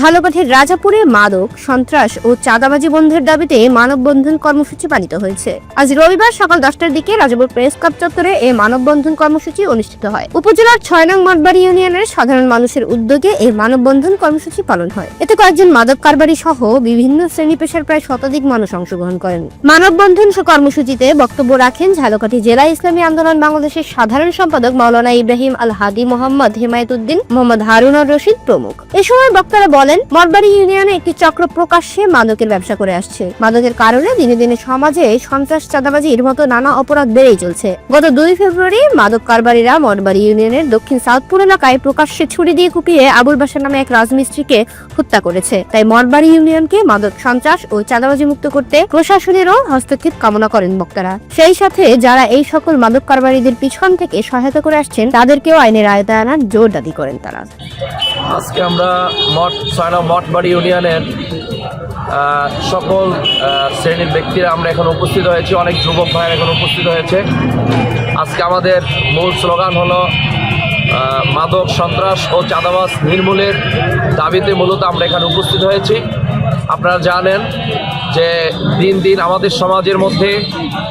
ঝালকাঠির রাজাপুরে মাদক, সন্ত্রাস ও চাঁদাবাজি বন্ধের দাবিতে মানববন্ধন কর্মসূচি পালিত হয়েছে। আজ রবিবার সকাল 10টার দিকে রাজাপুর প্রেস ক্লাব চত্বরে এই মানববন্ধন কর্মসূচি অনুষ্ঠিত হয়। উপজেলার 6 নং মঠবাড়ি ইউনিয়নের সাধারণ মানুষের উদ্যোগে এই মানববন্ধন কর্মসূচি পালন হয়। এতে কয়েকজন মাদক কারবারি সহ বিভিন্ন শ্রেণী পেশার প্রায় শতাধিক মানুষ অংশগ্রহণ করেন। মানববন্ধন কর্মসূচিতে বক্তব্য রাখেন ঝালকাঠি জেলা ইসলামী আন্দোলন বাংলাদেশের সাধারণ সম্পাদক মাওলানা ইব্রাহিম আল হাদি, মোহাম্মদ হিমায়তুদ্দিন, মোহাম্মদ হারুন আর রশিদ প্রমুখ। এ সময় বক্তারা বলেন, মঠবাড়ি ইউনিয়নে একটি চক্র প্রকাশ্যে মাদকের ব্যবসা করে আসছে। মাদকের কারণে দিনে দিনে সমাজে সন্ত্রাস, চাঁদাবাজির মতো নানা অপরাধ বেড়েই চলছে। গত 2 ফেব্রুয়ারি মাদক কারবারিরা মঠবাড়ি ইউনিয়নের দক্ষিণ সাউথপুর এলাকায় প্রকাশ্যে ছুরি দিয়ে কুপিয়ে আবুল বাশার নামে এক রাজমিস্ত্রিকে হত্যা করেছে। তাই মঠবাড়ি ইউনিয়নকে মাদক, সন্ত্রাস ও চাঁদাবাজি মুক্ত করতে প্রশাসনেরও হস্তক্ষেপ কামনা করেন বক্তারা। সেই সাথে যারা এই সকল মাদক কারবারিদের পিছন থেকে সহায়তা করে আসছেন তাদেরকেও আইনের আওতায় আনার জোর দাবি করেন তারা। আজকে আমরা মঠবাড়ি ইউনিয়নের সকল শ্রেণীর ব্যক্তিরা আমরা এখন উপস্থিত হয়েছি। অনেক যুবক ভাইয়ের এখন উপস্থিত হয়েছে। আজকে আমাদের মূল স্লোগান হলো মাদক, সন্ত্রাস ও চাঁদাবাজ নির্মূলের দাবিতে মূলত আমরা এখানে উপস্থিত হয়েছি। আপনারা জানেন যে দিন দিন আমাদের সমাজের মধ্যে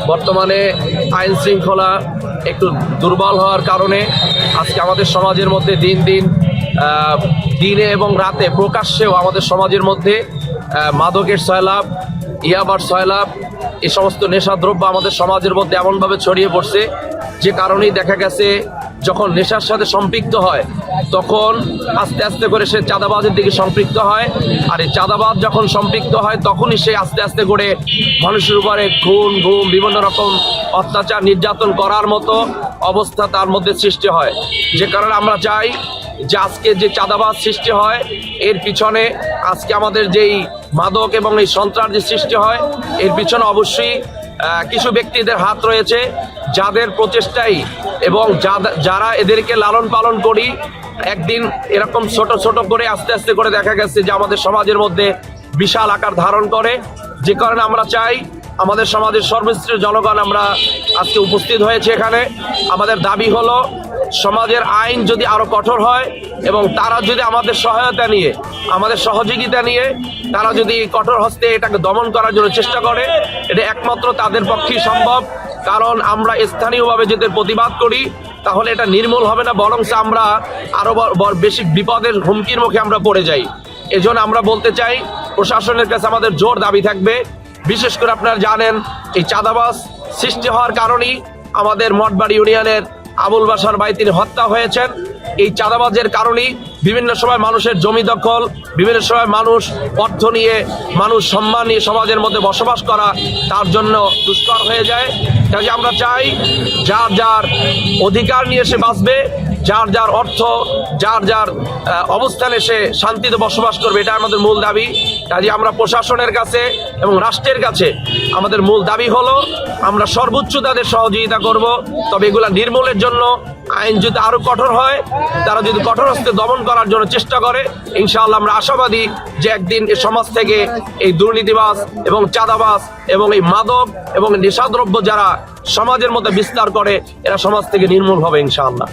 বর্তমানে আইন শৃঙ্খলা একটু দুর্বল হওয়ার কারণে আজকে আমাদের সমাজের মধ্যে দিন দিন দিনে এবং রাতে প্রকাশ্যেও আমাদের সমাজের মধ্যে মাদকের সয়লাভ, ইয়াবার সয়লাভ, এই সমস্ত নেশাদ্রব্য আমাদের সমাজের মধ্যে এমনভাবে ছড়িয়ে পড়ছে যে কারণেই দেখা গেছে যখন নেশার সাথে সম্পৃক্ত হয় তখন আস্তে আস্তে করে সে চাঁদাবাজের দিকে সম্পৃক্ত হয়। আর এই চাঁদাবাজ যখন সম্পৃক্ত হয় তখনই সে আস্তে আস্তে করে মানুষের উপরে খুন, গুম, বিভিন্ন রকম অত্যাচার, নির্যাতন করার মতো অবস্থা তার মধ্যে সৃষ্টি হয়। যে কারণে আমরা চাই যে আজকে যে চাঁদাবাজ সৃষ্টি হয় এর পিছনে আজকে আমাদের যেই মাদক এবং এই সন্ত্রাস যে সৃষ্টি হয় এর পিছনে অবশ্যই কিছু ব্যক্তিদের হাত রয়েছে, যাদের প্রচেষ্টাই এবং যারা এদেরকে লালন পালন করি একদিন এরকম ছোট ছোট করে আস্তে আস্তে করে দেখা গেছে যে আমাদের সমাজের মধ্যে বিশাল আকার ধারণ করে। যে কারণে আমরা চাই আমাদের সমাজের সর্বস্তরের জনগণ আমরা আজকে উপস্থিত হয়েছে এখানে। আমাদের দাবি হলো সমাজের আইন যদি আরো কঠোর হয় এবং তারা যদি আমাদের সহায়তা নিয়ে, আমাদের সহযোগিতা নিয়ে তারা যদি কঠোর হস্তে এটাকে দমন করার জন্য চেষ্টা করে, এটা একমাত্র তাদের পক্ষেই সম্ভব। কারণ আমরা স্থানীয়ভাবে যদি প্রতিবাদ করি তাহলে এটা নির্মূল হবে না, বরং আমরা আরো বেশি বিপদের হুমকির মুখে আমরা পড়ে যাই। এজন্য আমরা বলতে চাই প্রশাসনের কাছে আমাদের জোর দাবি থাকবে। বিশেষ করে আপনারা জানেন এই চাঁদাবাজ সৃষ্টি হওয়ার কারণেই আমাদের মঠবাড়ি ইউনিয়নের আবুল বাশার ভাই তিনি হত্যা হয়েছেন। এই চাঁদাবাজের কারণেই বিভিন্ন সময় মানুষের জমি দখল, বিভিন্ন সময় মানুষ অর্থ নিয়ে, মানুষ সম্মান নিয়ে সমাজের মধ্যে বসবাস করা তার জন্য দুষ্কর হয়ে যায়। কাজে আমরা চাই যার যার অধিকার নিয়ে সে বাঁচবে, যার যার অর্থ, যার যার অবস্থানে সে শান্তিতে বসবাস করবে, এটা আমাদের মূল দাবি। কাজে আমরা প্রশাসনের কাছে এবং রাষ্ট্রের কাছে আমাদের মূল দাবি হলো আমরা সর্বোচ্চ তাদের সহযোগিতা করব। তবে এগুলা নির্মূলের জন্য আইন যদি আরো কঠোর হয়, তারা যদি কঠোর হস্তে দমন করার জন্য চেষ্টা করে, ইনশাআল্লাহ আমরা আশাবাদী যে একদিন এই সমাজ থেকে এই দুর্নীতিবাজ এবং চাঁদাবাজ এবং এই মাদক এবং নেশাদ্রব্য যারা সমাজের মধ্যে বিস্তার করে এরা সমাজ থেকে নির্মূল হবে ইনশাআল্লাহ।